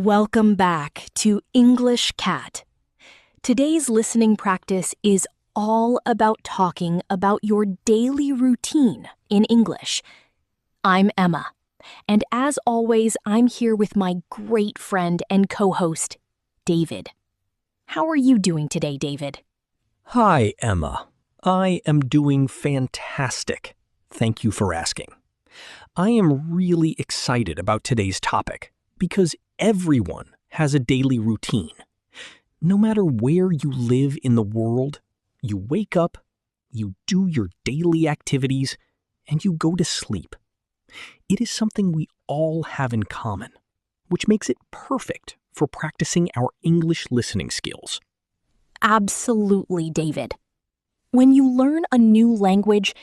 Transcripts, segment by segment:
Welcome back to English Cat. Today's listening practice is all about talking about your daily routine in English. I'm Emma, and as always, I'm here with my great friend and co-host, David. How are you doing today, David? Hi, Emma. I am doing fantastic. Thank you for asking. I am really excited about today's topic because everyone has a daily routine. No matter where you live in the world, you wake up, you do your daily activities, and you go to sleep. It is something we all have in common, which makes it perfect for practicing our English listening skills. Absolutely, David. When you learn a new language,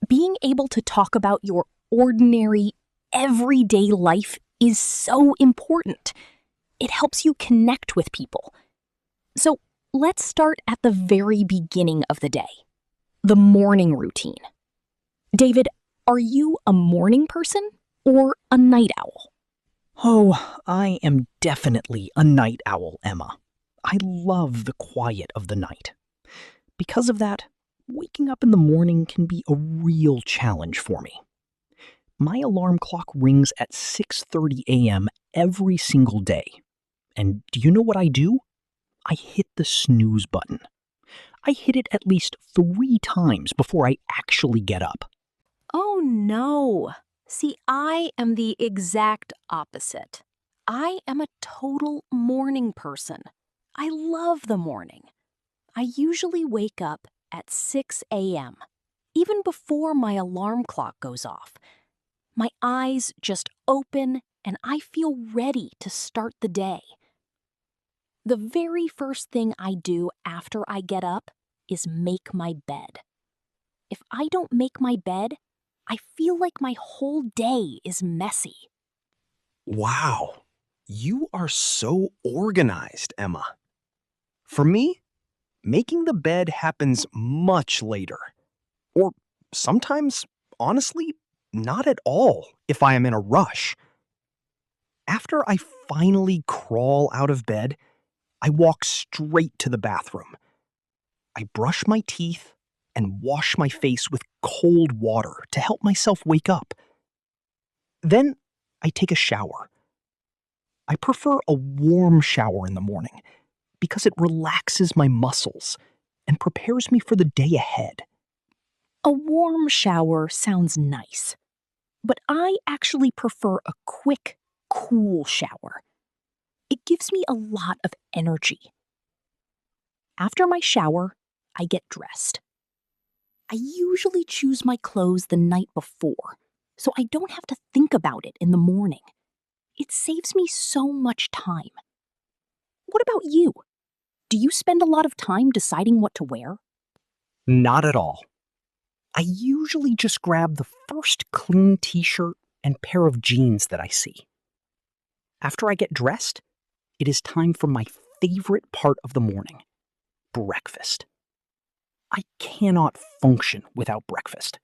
being able to talk about your ordinary, everyday life is so important. It helps you connect with people. So let's start at the very beginning of the day, the morning routine. David, are you a morning person or a night owl? Oh, I am definitely a night owl, Emma. I love the quiet of the night. Because of that, waking up in the morning can be a real challenge for me. My alarm clock rings at 6:30 a.m. every single day. And do you know what I do? I hit the snooze button. I hit it at least 3 times before I actually get up. Oh no. See, I am the exact opposite. I am a total morning person. I love the morning. I usually wake up at 6 a.m., even before my alarm clock goes off. My eyes just open and I feel ready to start the day. The very first thing I do after I get up is make my bed. If I don't make my bed, I feel like my whole day is messy. Wow, you are so organized, Emma. For me, making the bed happens much later. Or sometimes, honestly, not at all if I am in a rush. After I finally crawl out of bed, I walk straight to the bathroom. I brush my teeth and wash my face with cold water to help myself wake up. Then I take a shower. I prefer a warm shower in the morning because it relaxes my muscles and prepares me for the day ahead. A warm shower sounds nice, but I actually prefer a quick, cool shower. It gives me a lot of energy. After my shower, I get dressed. I usually choose my clothes the night before, so I don't have to think about it in the morning. It saves me so much time. What about you? Do you spend a lot of time deciding what to wear? Not at all. I usually just grab the first clean t-shirt and pair of jeans that I see. After I get dressed, it is time for my favorite part of the morning, breakfast. I cannot function without breakfast.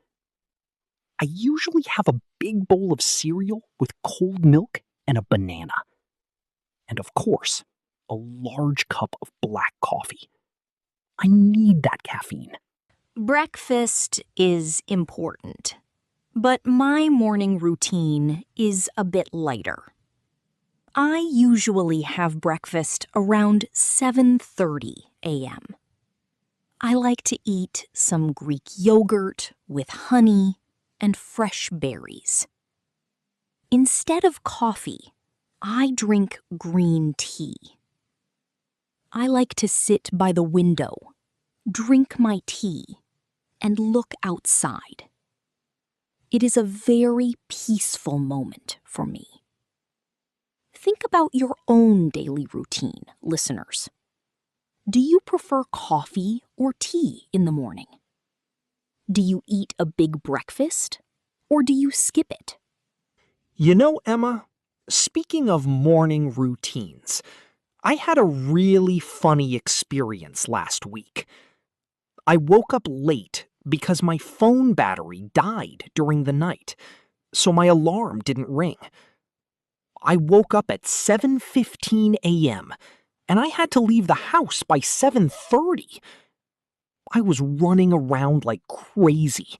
I usually have a big bowl of cereal with cold milk and a banana. And of course, a large cup of black coffee. I need that caffeine. Breakfast is important, but my morning routine is a bit lighter. I usually have breakfast around 7:30 a.m. I like to eat some Greek yogurt with honey and fresh berries. Instead of coffee, I drink green tea. I like to sit by the window, drink my tea, and look outside. It is a very peaceful moment for me. Think about your own daily routine, listeners. Do you prefer coffee or tea in the morning? Do you eat a big breakfast, or do you skip it? You know, Emma, speaking of morning routines, I had a really funny experience last week. I woke up late because my phone battery died during the night, so my alarm didn't ring. I woke up at 7:15 a.m., and I had to leave the house by 7:30. I was running around like crazy.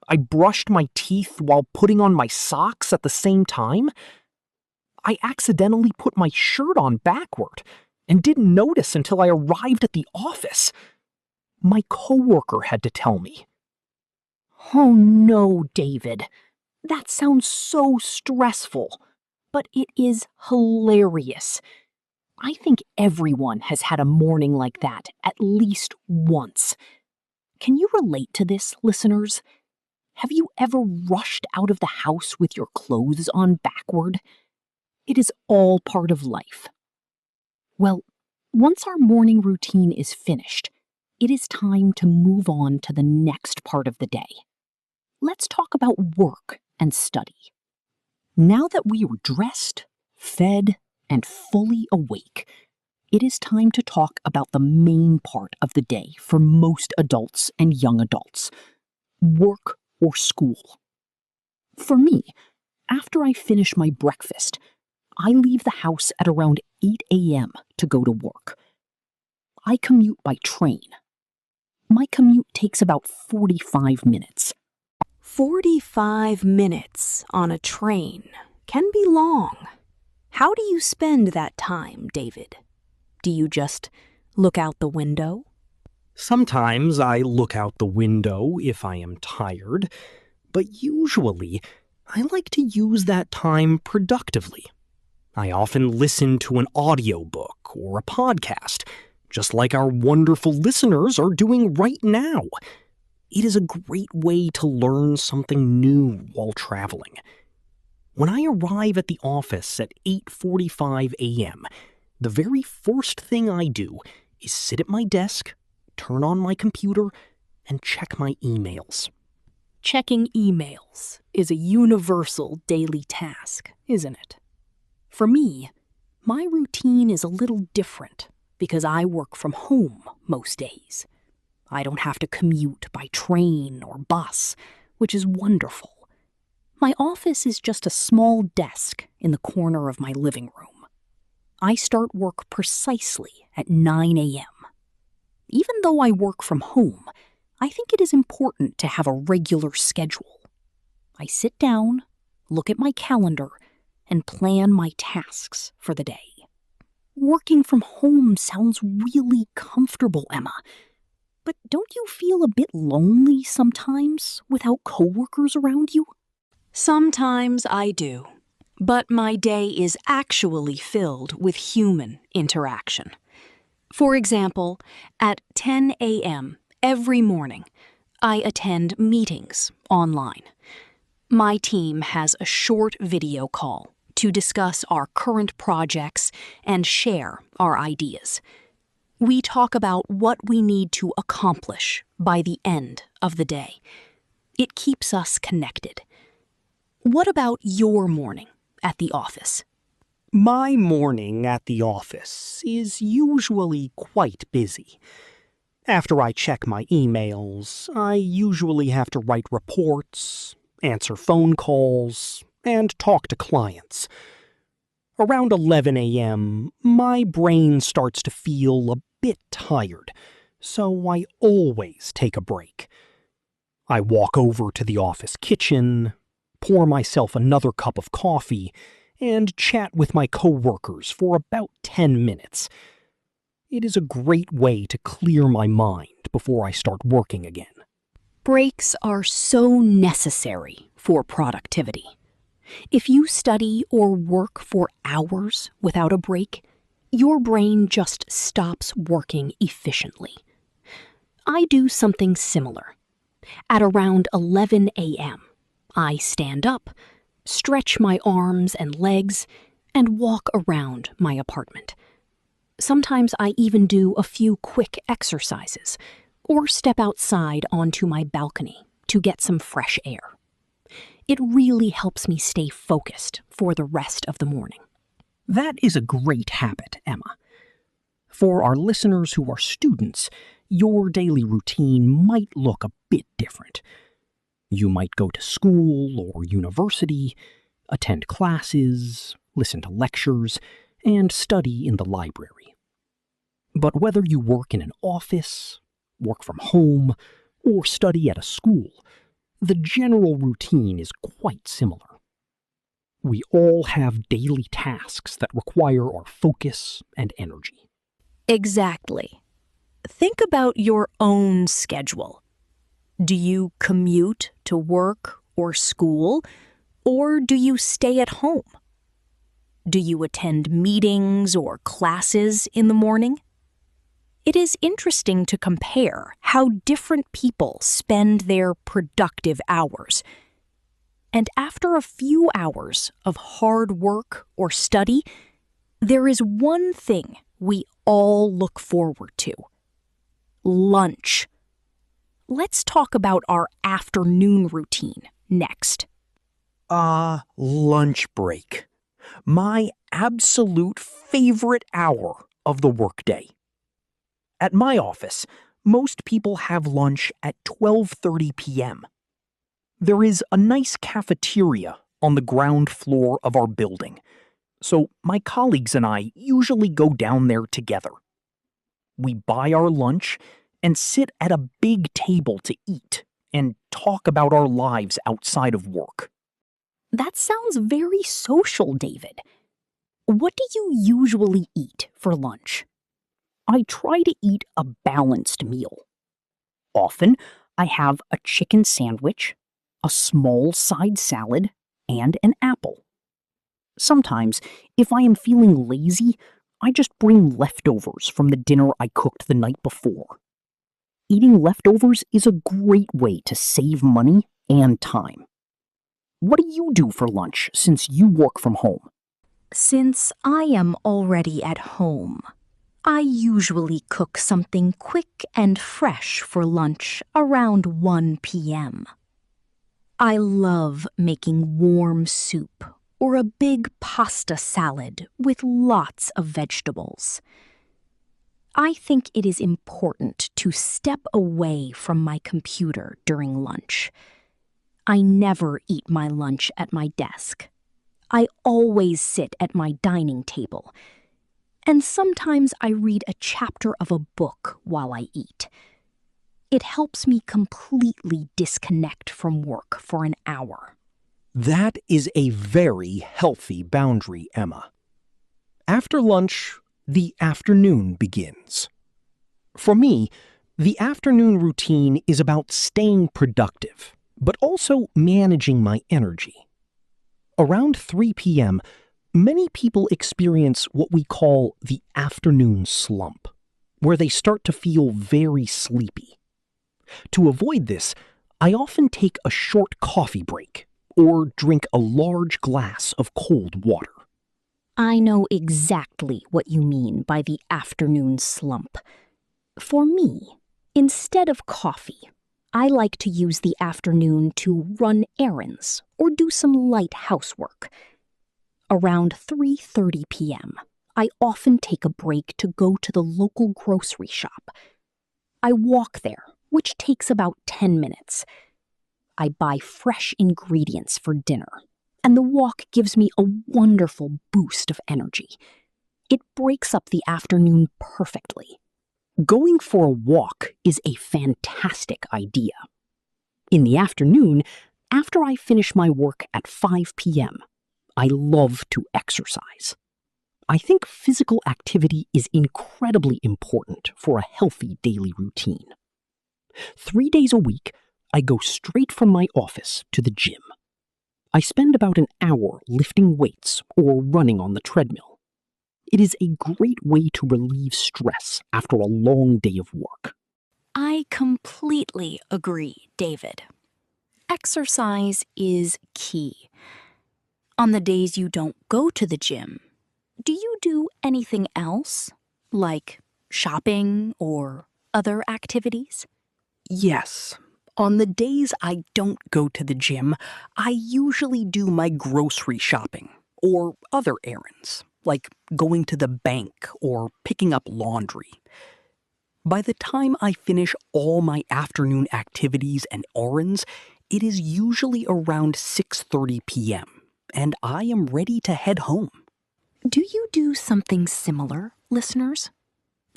I brushed my teeth while putting on my socks at the same time. I accidentally put my shirt on backward and didn't notice until I arrived at the office. My coworker had to tell me. Oh no, David. That sounds so stressful, but it is hilarious. I think everyone has had a morning like that at least once. Can you relate to this, listeners? Have you ever rushed out of the house with your clothes on backward? It is all part of life. Well, once our morning routine is finished, it is time to move on to the next part of the day. Let's talk about work and study. Now that we are dressed, fed, and fully awake, it is time to talk about the main part of the day for most adults and young adults: work or school. For me, after I finish my breakfast, I leave the house at around 8 a.m. to go to work. I commute by train. My commute takes about 45 minutes. 45 minutes on a train can be long. How do you spend that time, David? Do you just look out the window? Sometimes I look out the window if I am tired, but usually I like to use that time productively. I often listen to an audiobook or a podcast, just like our wonderful listeners are doing right now. It is a great way to learn something new while traveling. When I arrive at the office at 8:45 a.m., the very first thing I do is sit at my desk, turn on my computer, and check my emails. Checking emails is a universal daily task, isn't it? For me, my routine is a little different because I work from home most days. I don't have to commute by train or bus, which is wonderful. My office is just a small desk in the corner of my living room. I start work precisely at 9 a.m. Even though I work from home, I think it is important to have a regular schedule. I sit down, look at my calendar, and plan my tasks for the day. Working from home sounds really comfortable, Emma. But don't you feel a bit lonely sometimes without coworkers around you? Sometimes I do, but my day is actually filled with human interaction. For example, at 10 a.m. every morning, I attend meetings online. My team has a short video call to discuss our current projects and share our ideas. We talk about what we need to accomplish by the end of the day. It keeps us connected. What about your morning at the office? My morning at the office is usually quite busy. After I check my emails, I usually have to write reports, answer phone calls, and talk to clients. Around 11 a.m., my brain starts to feel a bit tired, so I always take a break. I walk over to the office kitchen, pour myself another cup of coffee, and chat with my coworkers for about 10 minutes. It is a great way to clear my mind before I start working again. Breaks are so necessary for productivity. If you study or work for hours without a break, your brain just stops working efficiently. I do something similar. At around 11 a.m., I stand up, stretch my arms and legs, and walk around my apartment. Sometimes I even do a few quick exercises, or step outside onto my balcony to get some fresh air. It really helps me stay focused for the rest of the morning. That is a great habit, Emma. For our listeners who are students, your daily routine might look a bit different. You might go to school or university, attend classes, listen to lectures, and study in the library. But whether you work in an office, work from home, or study at a school, the general routine is quite similar. We all have daily tasks that require our focus and energy. Exactly. Think about your own schedule. Do you commute to work or school, or do you stay at home? Do you attend meetings or classes in the morning? It is interesting to compare how different people spend their productive hours. And after a few hours of hard work or study, there is one thing we all look forward to: lunch. Let's talk about our afternoon routine next. Lunch break. My absolute favorite hour of the workday. At my office, most people have lunch at 12:30 p.m. There is a nice cafeteria on the ground floor of our building, so my colleagues and I usually go down there together. We buy our lunch and sit at a big table to eat and talk about our lives outside of work. That sounds very social, David. What do you usually eat for lunch? I try to eat a balanced meal. Often, I have a chicken sandwich, a small side salad, and an apple. Sometimes, if I am feeling lazy, I just bring leftovers from the dinner I cooked the night before. Eating leftovers is a great way to save money and time. What do you do for lunch since you work from home? Since I am already at home, I usually cook something quick and fresh for lunch around 1 p.m. I love making warm soup or a big pasta salad with lots of vegetables. I think it is important to step away from my computer during lunch. I never eat my lunch at my desk. I always sit at my dining table. And sometimes I read a chapter of a book while I eat. It helps me completely disconnect from work for an hour. That is a very healthy boundary, Emma. After lunch, the afternoon begins. For me, the afternoon routine is about staying productive, but also managing my energy. Around 3 p.m., many people experience what we call the afternoon slump, where they start to feel very sleepy. To avoid this, I often take a short coffee break or drink a large glass of cold water. I know exactly what you mean by the afternoon slump. For me, instead of coffee, I like to use the afternoon to run errands or do some light housework. Around 3:30 p.m., I often take a break to go to the local grocery shop. I walk there, which takes about 10 minutes. I buy fresh ingredients for dinner, and the walk gives me a wonderful boost of energy. It breaks up the afternoon perfectly. Going for a walk is a fantastic idea. In the afternoon, after I finish my work at 5 p.m., I love to exercise. I think physical activity is incredibly important for a healthy daily routine. 3 days a week, I go straight from my office to the gym. I spend about an hour lifting weights or running on the treadmill. It is a great way to relieve stress after a long day of work. I completely agree, David. Exercise is key. On the days you don't go to the gym, do you do anything else, like shopping or other activities? Yes. On the days I don't go to the gym, I usually do my grocery shopping or other errands, like going to the bank or picking up laundry. By the time I finish all my afternoon activities and errands, it is usually around 6:30 p.m., and I am ready to head home. Do you do something similar, listeners?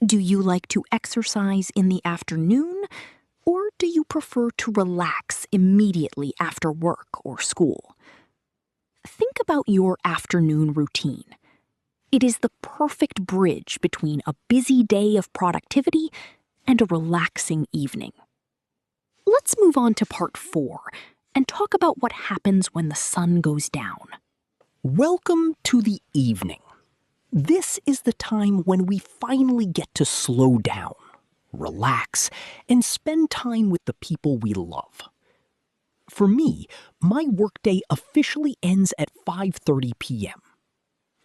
Do you like to exercise in the afternoon, or do you prefer to relax immediately after work or school? Think about your afternoon routine. It is the perfect bridge between a busy day of productivity and a relaxing evening. Let's move on to part 4 and talk about what happens when the sun goes down. Welcome to the evening. This is the time when we finally get to slow down, relax, and spend time with the people we love. For me, my workday officially ends at 5:30 p.m.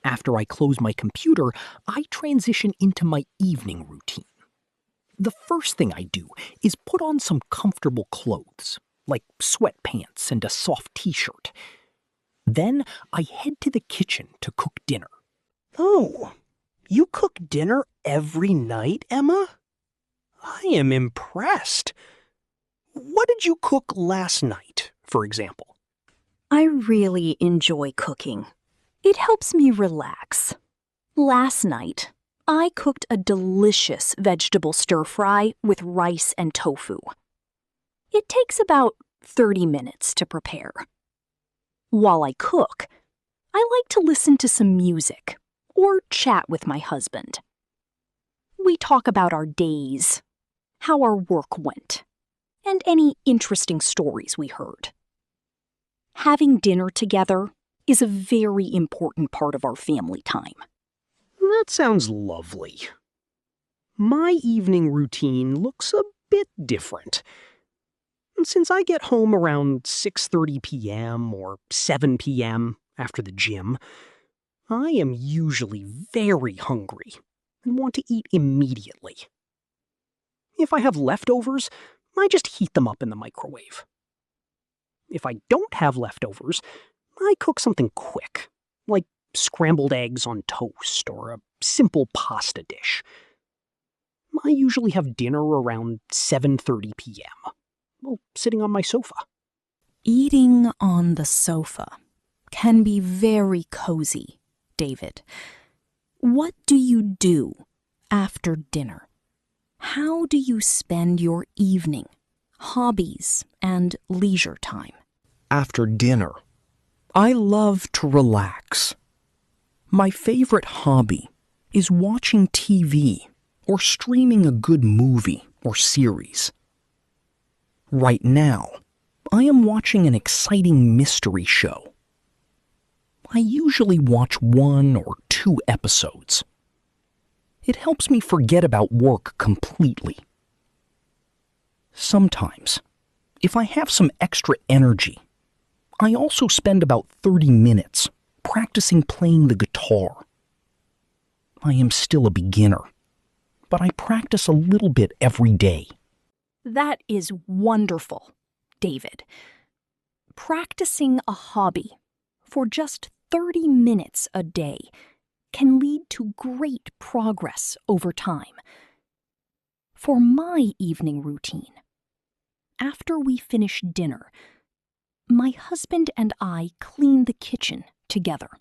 After I close my computer, I transition into my evening routine. The first thing I do is put on some comfortable clothes, like sweatpants and a soft t-shirt. Then I head to the kitchen to cook dinner. Oh, you cook dinner every night, Emma? I am impressed. What did you cook last night, for example? I really enjoy cooking. It helps me relax. Last night, I cooked a delicious vegetable stir-fry with rice and tofu. It takes about 30 minutes to prepare. While I cook, I like to listen to some music or chat with my husband. We talk about our days, how our work went, and any interesting stories we heard. Having dinner together is a very important part of our family time. That sounds lovely. My evening routine looks a bit different. Since I get home around 6:30 p.m. or 7 p.m. after the gym, I am usually very hungry and want to eat immediately. If I have leftovers, I just heat them up in the microwave. If I don't have leftovers, I cook something quick, like scrambled eggs on toast or a simple pasta dish. I usually have dinner around 7:30 p.m., while sitting on my sofa. Eating on the sofa can be very cozy, David. What do you do after dinner? How do you spend your evening, hobbies, and leisure time? After dinner, I love to relax. My favorite hobby is watching TV or streaming a good movie or series. Right now, I am watching an exciting mystery show. I usually watch 1 or 2 episodes. It helps me forget about work completely. Sometimes, if I have some extra energy, I also spend about 30 minutes practicing playing the guitar. I am still a beginner, but I practice a little bit every day. That is wonderful, David. Practicing a hobby for just 30 minutes a day can lead to great progress over time. For my evening routine, after we finish dinner, my husband and I clean the kitchen together.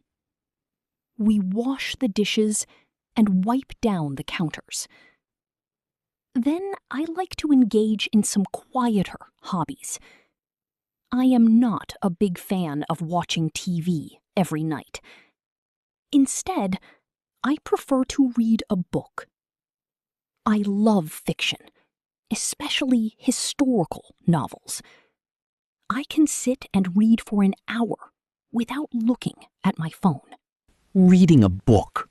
We wash the dishes and wipe down the counters. Then I like to engage in some quieter hobbies. I am not a big fan of watching TV every night. Instead, I prefer to read a book. I love fiction, especially historical novels. I can sit and read for an hour without looking at my phone. Reading a book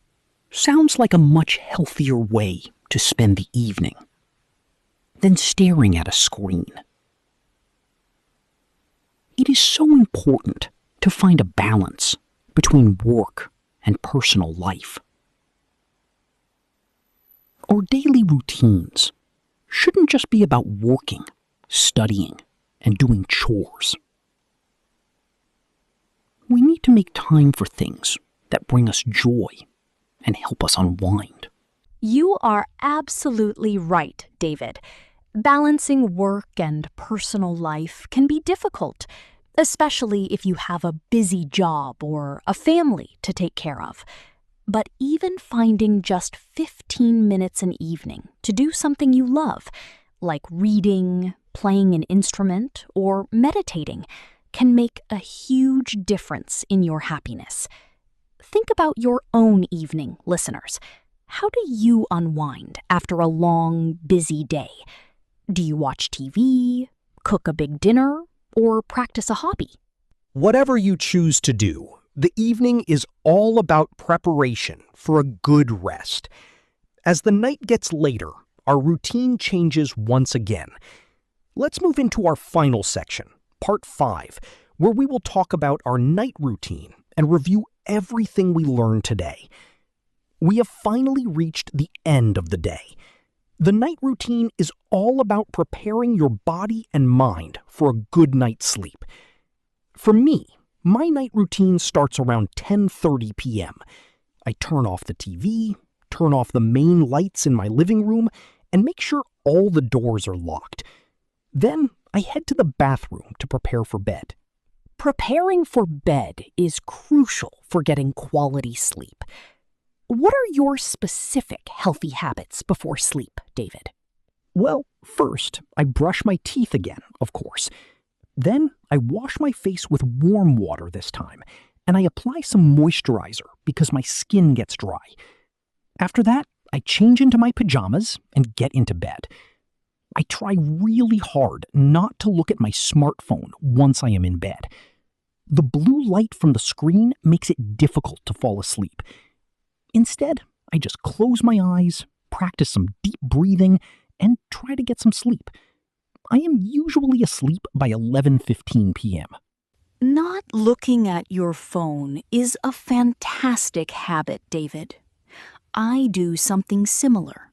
sounds like a much healthier way to spend the evening than staring at a screen. It is so important to find a balance between work and personal life. Our daily routines shouldn't just be about working, studying, and doing chores. We need to make time for things that bring us joy and help us unwind. You are absolutely right, David. Balancing work and personal life can be difficult, especially if you have a busy job or a family to take care of. But even finding just 15 minutes an evening to do something you love, like reading, playing an instrument, or meditating, can make a huge difference in your happiness. Think about your own evening, listeners. How do you unwind after a long, busy day? Do you watch TV, cook a big dinner, or practice a hobby? Whatever you choose to do, the evening is all about preparation for a good rest. As the night gets later, our routine changes once again. Let's move into our final section, Part 5, where we will talk about our night routine and review everything we learned today. We have finally reached the end of the day. The night routine is all about preparing your body and mind for a good night's sleep. For me, my night routine starts around 10:30 p.m. I turn off the TV, turn off the main lights in my living room, and make sure all the doors are locked. Then I head to the bathroom to prepare for bed. Preparing for bed is crucial for getting quality sleep. What are your specific healthy habits before sleep, David? Well, first, I brush my teeth again, of course. Then I wash my face with warm water this time, and I apply some moisturizer because my skin gets dry. After that, I change into my pajamas and get into bed. I try really hard not to look at my smartphone once I am in bed. The blue light from the screen makes it difficult to fall asleep. Instead, I just close my eyes, practice some deep breathing, and try to get some sleep. I am usually asleep by 11:15 p.m. Not looking at your phone is a fantastic habit, David. I do something similar.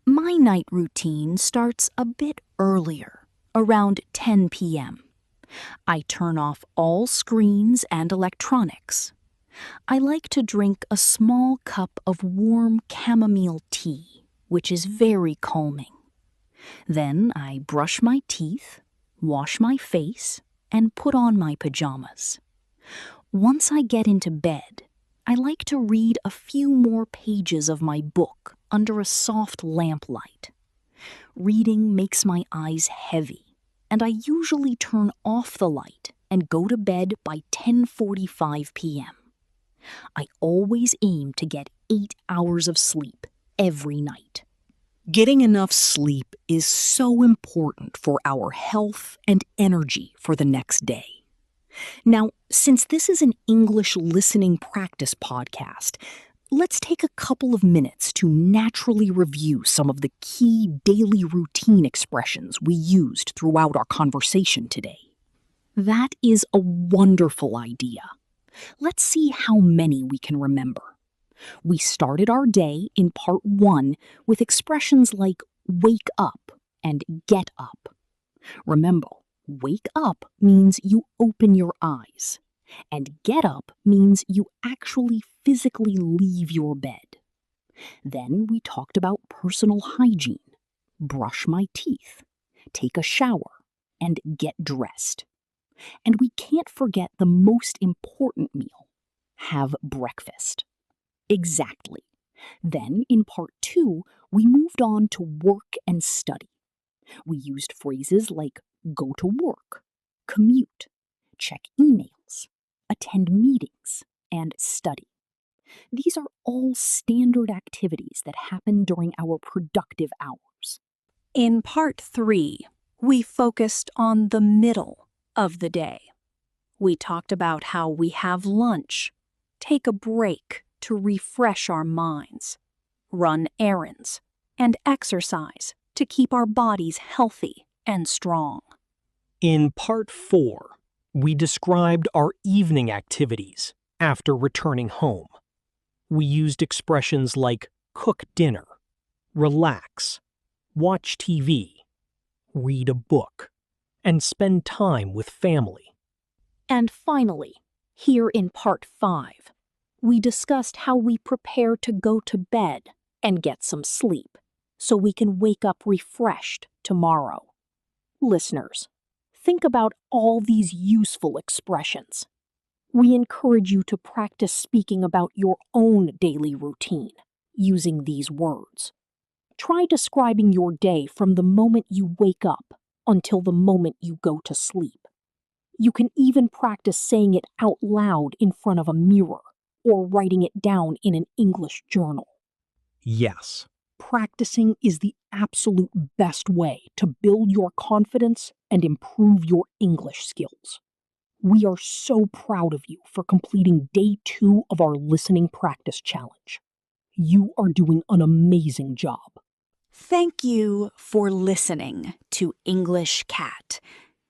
My night routine starts a bit earlier, around 10 p.m. I turn off all screens and electronics. I like to drink a small cup of warm chamomile tea, which is very calming. Then I brush my teeth, wash my face, and put on my pajamas. Once I get into bed, I like to read a few more pages of my book under a soft lamplight. Reading makes my eyes heavy, and I usually turn off the light and go to bed by 10:45 p.m. I always aim to get 8 hours of sleep every night. Getting enough sleep is so important for our health and energy for the next day. Now, since this is an English listening practice podcast, let's take a couple of minutes to naturally review some of the key daily routine expressions we used throughout our conversation today. That is a wonderful idea. Let's see how many we can remember. We started our day in part 1 with expressions like wake up and get up. Remember, wake up means you open your eyes, and get up means you actually physically leave your bed. Then we talked about personal hygiene, brush my teeth, take a shower, and get dressed. And we can't forget the most important meal, have breakfast. Exactly. Then, in part 2, we moved on to work and study. We used phrases like go to work, commute, check emails, attend meetings, and study. These are all standard activities that happen during our productive hours. In part 3, we focused on the middle of the day. We talked about how we have lunch, take a break to refresh our minds, run errands, and exercise to keep our bodies healthy and strong. In Part 4, we described our evening activities after returning home. We used expressions like cook dinner, relax, watch TV, read a book, and spend time with family. And finally, here in part 5, we discussed how we prepare to go to bed and get some sleep so we can wake up refreshed tomorrow. Listeners, think about all these useful expressions. We encourage you to practice speaking about your own daily routine using these words. Try describing your day from the moment you wake up until the moment you go to sleep. You can even practice saying it out loud in front of a mirror or writing it down in an English journal. Yes. Practicing is the absolute best way to build your confidence and improve your English skills. We are so proud of you for completing day 2 of our listening practice challenge. You are doing an amazing job. Thank you for listening to English Cat.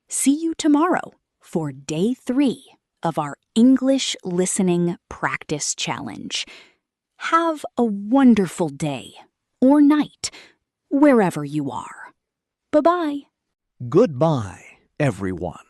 See you tomorrow for day 3 of our English listening practice challenge. Have a wonderful day or night, wherever you are. Bye-bye. Goodbye, everyone.